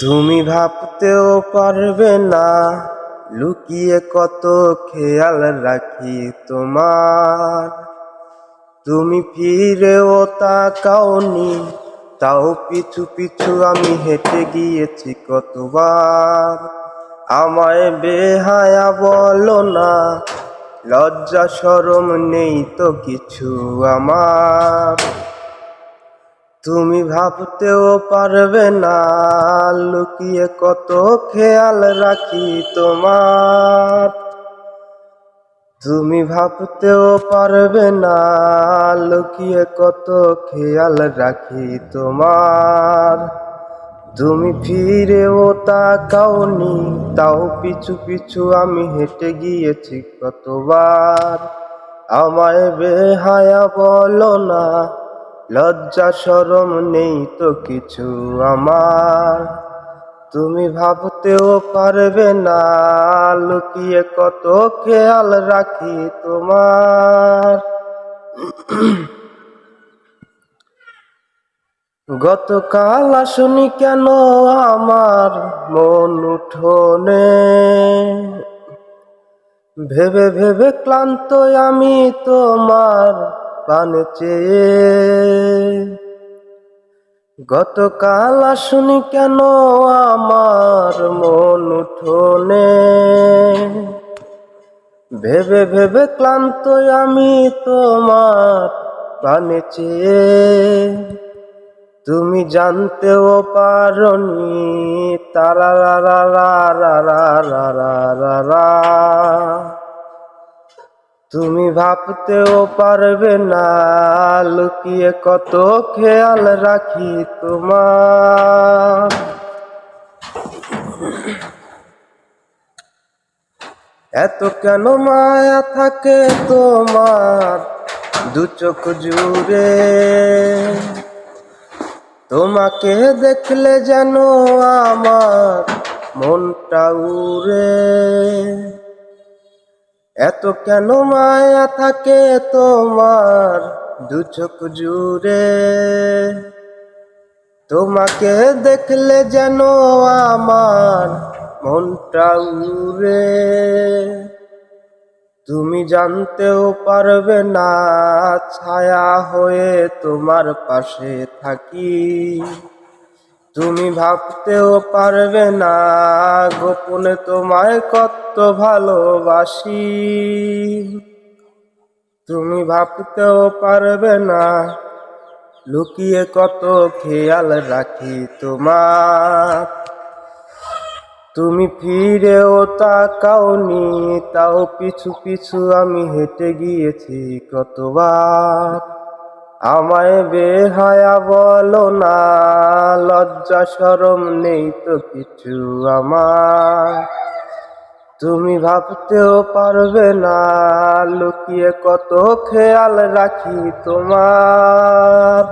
তুমি ভাবতেও পারবে না লুকিয়ে কত খেয়াল রাখি তোমার। তুমি ফিরেও তাকাওনি, তাও পিছু পিছু আমি হেঁটে গিয়েছি কতবার। আমায় বেহায়া বলো না, লজ্জা শরম নেই তো কিছু আমার। তুমি ভাবতেও পারবে না লুকিয়ে কত খেয়াল রাখি তোমার। তুমি ভাবতেও পারবে না লুকিয়ে কত খেয়াল রাখি তোমার। তুমি ফিরেও তাকাওনি, তাও পিছু পিছু আমি হেঁটে গিয়েছি কতবার। আমায় বেহায়া বলো না, লজ্জা শরম নেই তো কিছু আমার। তুমি ভাবতেও পারবে না লুকিয়ে কত খেয়াল রাখি তোমার। গতকাল আসনি কেন আমার মন উঠোনে, ভেবে ভেবে ক্লান্ত আমি তোমার পানে চেয়ে। গতকাল আসনি কেন আমার মন উঠোনে, ভেবে ভেবে ক্লান্ত আমি তোমার পানে চেয়ে। তুমি জানতেও পারনি তারারারারারারারারা। তুমি ভাবতেও পারবে না লুকিয়ে কত খেয়াল রাখি তোমার। এত কেন মায়া থাকে তোমার দু চোখ জুড়ে, তোমাকে দেখলে যেন আমার মনটা উড়ে। এত কেন মায়া থাকে তোমার দু চোখ জুড়ে, তোমাকে দেখলে যেন আমার মনটা উড়ে। তুমি জানতেও পারবে না ছায়া হয়ে তোমার পাশে থাকি। তুমি ভাবতেও পারবে না গোপনে তোমায় কত ভালোবাসি। তুমি ভাবতেও পারবে না লুকিয়ে কত খেয়াল রাখি তোমার। তুমি ফিরেও তাকাওনি, তাও পিছু পিছু আমি হেঁটে গিয়েছি কতবার। আমায় বেহায়া বলো না, লজ্জা শরম নেই তো কিছু আমার। তুমি ভাবতেও পারবে না লুকিয়ে কত খেয়াল রাখি তোমার।